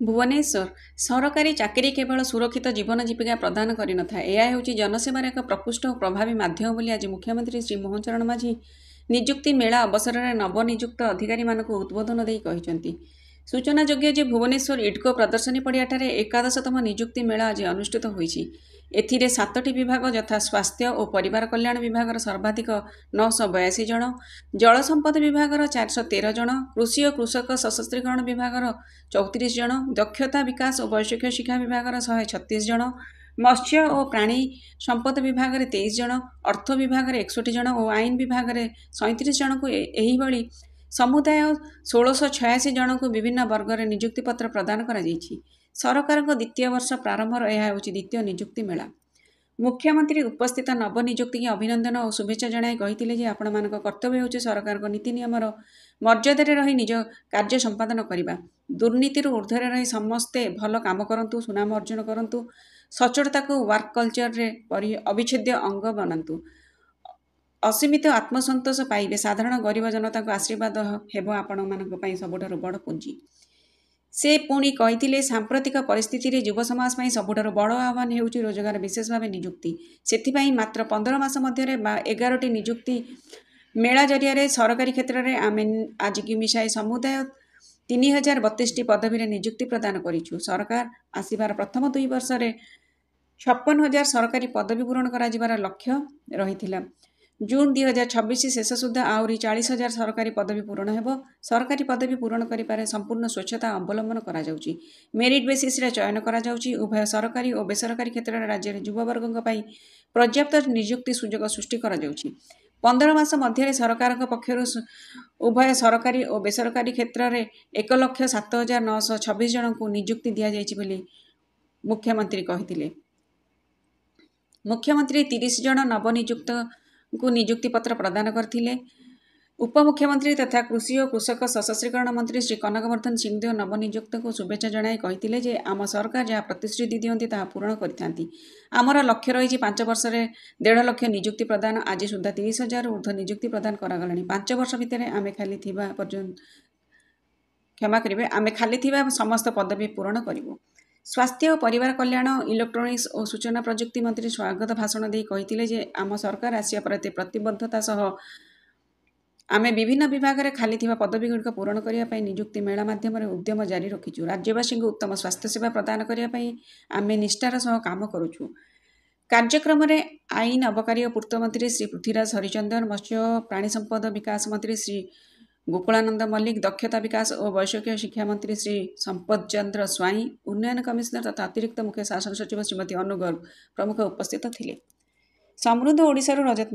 ଭୁବନେଶ୍ୱର ସରକାରୀ ଚାକିରି କେବଳ ସୁରକ୍ଷିତ ଜୀବନ ଜୀବିକା ପ୍ରଦାନ କରିନଥାଏ, ଏହା ହେଉଛି ଜନସେବାର ଏକ ପ୍ରକୃଷ୍ଟ ଓ ପ୍ରଭାବୀ ମାଧ୍ୟମ ବୋଲି ଆଜି ମୁଖ୍ୟମନ୍ତ୍ରୀ ଶ୍ରୀ ମୋହନ ଚରଣ ମାଝୀ ନିଯୁକ୍ତି ମେଳା ଅବସରରେ ନବନିଯୁକ୍ତ ଅଧିକାରୀମାନଙ୍କୁ ଉଦ୍ବୋଧନ ଦେଇ କହିଛନ୍ତି। ସୂଚନାଯୋଗ୍ୟ ଯେ ଭୁବନେଶ୍ୱର ଇଡ୍କୋ ପ୍ରଦର୍ଶନୀ ପଡ଼ିଆଠାରେ 11ତମ ନିଯୁକ୍ତି ମେଳା ଆଜି ଅନୁଷ୍ଠିତ ହୋଇଛି। ଏଥିରେ 7ଟି ବିଭାଗ ଯଥା ସ୍ୱାସ୍ଥ୍ୟ ଓ ପରିବାର କଲ୍ୟାଣ ବିଭାଗର ସର୍ବାଧିକ 982 ଜଣ, ଜଳସମ୍ପଦ ବିଭାଗର 413 ଜଣ, କୃଷି ଓ କୃଷକ ସଶସ୍ତ୍ରୀକରଣ ବିଭାଗର 34 ଜଣ, ଦକ୍ଷତା ବିକାଶ ଓ ବୈଷୟିକ ଶିକ୍ଷା ବିଭାଗର 136 ଜଣ, ମତ୍ସ୍ୟ ଓ ପ୍ରାଣୀ ସମ୍ପଦ ବିଭାଗରେ 23 ଜଣ, ଅର୍ଥ ବିଭାଗରେ 61 ଜଣ ଓ ଆଇନ ବିଭାଗରେ 37 ଜଣଙ୍କୁ ଏହିଭଳି ସମୁଦାୟ 1686 ଜଣଙ୍କୁ ବିଭିନ୍ନ ବର୍ଗରେ ନିଯୁକ୍ତିପତ୍ର ପ୍ରଦାନ କରାଯାଇଛି। ସରକାରଙ୍କ ଦ୍ୱିତୀୟ ବର୍ଷ ପ୍ରାରମ୍ଭର ଏହା ହେଉଛି ଦ୍ୱିତୀୟ ନିଯୁକ୍ତି ମେଳା। ମୁଖ୍ୟମନ୍ତ୍ରୀ ଉପସ୍ଥିତ ନବନିଯୁକ୍ତିକୁ ଅଭିନନ୍ଦନ ଓ ଶୁଭେଚ୍ଛା ଜଣାଇ କହିଥିଲେ ଯେ ଆପଣମାନଙ୍କ କର୍ତ୍ତବ୍ୟ ହେଉଛି ସରକାରଙ୍କ ନୀତି ନିୟମର ମର୍ଯ୍ୟାଦାରେ ରହି ନିଜ କାର୍ଯ୍ୟ ସମ୍ପାଦନ କରିବା। ଦୁର୍ନୀତିରୁ ଊର୍ଦ୍ଧ୍ୱରେ ରହି ସମସ୍ତେ ଭଲ କାମ କରନ୍ତୁ, ସୁନାମ ଅର୍ଜନ କରନ୍ତୁ, ସଚ୍ଚୋଟତାକୁ ୱାର୍କ କଲଚରରେ ଅବିଚ୍ଛେଦ୍ୟ ଅଙ୍ଗ ବନାନ୍ତୁ, ଅସୀମିତ ଆତ୍ମସନ୍ତୋଷ ପାଇବେ। ସାଧାରଣ ଗରିବ ଜନତାଙ୍କ ଆଶୀର୍ବାଦ ହେବ ଆପଣମାନଙ୍କ ପାଇଁ ସବୁଠାରୁ ବଡ଼ ପୁଞ୍ଜି। ସେ ପୁଣି କହିଥିଲେ ସାମ୍ପ୍ରତିକ ପରିସ୍ଥିତିରେ ଯୁବ ସମାଜ ପାଇଁ ସବୁଠାରୁ ବଡ଼ ଆହ୍ୱାନ ହେଉଛି ରୋଜଗାର, ବିଶେଷ ଭାବେ ନିଯୁକ୍ତି। ସେଥିପାଇଁ ମାତ୍ର 15 ମାସ ମଧ୍ୟରେ 11ଟି ନିଯୁକ୍ତି ମେଳା ଜରିଆରେ ସରକାରୀ କ୍ଷେତ୍ରରେ ଆମେ ଆଜିକୁ ମିଶାଇ ସମୁଦାୟ 3032ଟି ପଦବୀରେ ନିଯୁକ୍ତି ପ୍ରଦାନ କରିଛୁ। ସରକାର ଆସିବାର ପ୍ରଥମ 2 ବର୍ଷରେ 56,000 ସରକାରୀ ପଦବୀ ପୂରଣ କରାଯିବାର ଲକ୍ଷ୍ୟ ରହିଥିଲା। ଜୁନ୍ 2026 ଶେଷ ସୁଦ୍ଧା ଆହୁରି 40,000 ସରକାରୀ ପଦବୀ ପୂରଣ ହେବ। ସରକାରୀ ପଦବୀ ପୂରଣ କରିବାରେ ସମ୍ପୂର୍ଣ୍ଣ ସ୍ୱଚ୍ଛତା ଅବଲମ୍ବନ କରାଯାଉଛି। ମେରିଟ୍ ବେସିସ୍ରେ ଚୟନ କରାଯାଉଛି। ଉଭୟ ସରକାରୀ ଓ ବେସରକାରୀ କ୍ଷେତ୍ରରେ ରାଜ୍ୟରେ ଯୁବବର୍ଗଙ୍କ ପାଇଁ ପର୍ଯ୍ୟାପ୍ତ ନିଯୁକ୍ତି ସୁଯୋଗ ସୃଷ୍ଟି କରାଯାଉଛି। 15 ମାସ ମଧ୍ୟରେ ସରକାରଙ୍କ ପକ୍ଷରୁ ଉଭୟ ସରକାରୀ ଓ ବେସରକାରୀ କ୍ଷେତ୍ରରେ 1,07,926 ଜଣଙ୍କୁ ନିଯୁକ୍ତି ଦିଆଯାଇଛି ବୋଲି ମୁଖ୍ୟମନ୍ତ୍ରୀ କହିଥିଲେ। ମୁଖ୍ୟମନ୍ତ୍ରୀ 30 ଜଣ ନବନିଯୁକ୍ତଙ୍କୁ ନିଯୁକ୍ତିପତ୍ର ପ୍ରଦାନ କରିଥିଲେ। ଉପମୁଖ୍ୟମନ୍ତ୍ରୀ ତଥା କୃଷି ଓ କୃଷକ ସଶସ୍ତ୍ରୀକରଣ ମନ୍ତ୍ରୀ ଶ୍ରୀ କନକବର୍ଦ୍ଧନ ସିଂହଦେଓ ନବନିଯୁକ୍ତଙ୍କୁ ଶୁଭେଚ୍ଛା ଜଣାଇ କହିଥିଲେ ଯେ ଆମ ସରକାର ଯାହା ପ୍ରତିଶ୍ରୁତି ଦିଅନ୍ତି ତାହା ପୂରଣ କରିଥାନ୍ତି। ଆମର ଲକ୍ଷ୍ୟ ରହିଛି 5 ବର୍ଷରେ 1.5 ଲକ୍ଷ ନିଯୁକ୍ତି ପ୍ରଦାନ। ଆଜି ସୁଦ୍ଧା 30,000ରୁ ଊର୍ଦ୍ଧ୍ୱ ନିଯୁକ୍ତି ପ୍ରଦାନ କରାଗଲାଣି। 5 ବର୍ଷ ଭିତରେ ଆମେ ଖାଲି ଥିବା ସମସ୍ତ ପଦବୀ ପୂରଣ କରିବୁ। ସ୍ୱାସ୍ଥ୍ୟ ଓ ପରିବାର କଲ୍ୟାଣ, ଇଲେକ୍ଟ୍ରୋନିକ୍ସ ଓ ସୂଚନା ପ୍ରଯୁକ୍ତି ମନ୍ତ୍ରୀ ସ୍ୱାଗତ ଭାଷଣ ଦେଇ କହିଥିଲେ ଯେ ଆମ ସରକାର ଆସିବା ପ୍ରତି ପ୍ରତିବଦ୍ଧତା ସହ ଆମେ ବିଭିନ୍ନ ବିଭାଗରେ ଖାଲି ଥିବା ପଦବୀଗୁଡ଼ିକ ପୂରଣ କରିବା ପାଇଁ ନିଯୁକ୍ତି ମେଳା ମାଧ୍ୟମରେ ଉଦ୍ୟମ ଜାରି ରଖିଛୁ। ରାଜ୍ୟବାସୀଙ୍କୁ ଉତ୍ତମ ସ୍ୱାସ୍ଥ୍ୟସେବା ପ୍ରଦାନ କରିବା ପାଇଁ ଆମେ ନିଷ୍ଠାର ସହ କାମ କରୁଛୁ। କାର୍ଯ୍ୟକ୍ରମରେ ଆଇନ, ଅବକାରୀ ଓ ପୂର୍ତ୍ତ ମନ୍ତ୍ରୀ ଶ୍ରୀ ପୃଥ୍ୱୀରାଜ ହରିଚନ୍ଦନ, ମତ୍ସ୍ୟ ଓ ପ୍ରାଣୀ ସମ୍ପଦ ବିକାଶ ମନ୍ତ୍ରୀ ଶ୍ରୀ ଗୋକୁଳାନନ୍ଦ ମଲ୍ଲିକ, ଦକ୍ଷତା ବିକାଶ ଓ ବୈଷୟିକ ଶିକ୍ଷା ମନ୍ତ୍ରୀ ଶ୍ରୀ ସମ୍ପତ ଚନ୍ଦ୍ର ସ୍ୱାଇଁ, ଉନ୍ନୟନ କମିଶନର ତଥା ଅତିରିକ୍ତ ମୁଖ୍ୟ ଶାସନ ସଚିବ ଶ୍ରୀମତୀ ଅନୁ ଗର୍ଗ ପ୍ରମୁଖ ଉପସ୍ଥିତ ଥିଲେ। ସମୃଦ୍ଧ ଓଡ଼ିଶାରୁ ରଜତ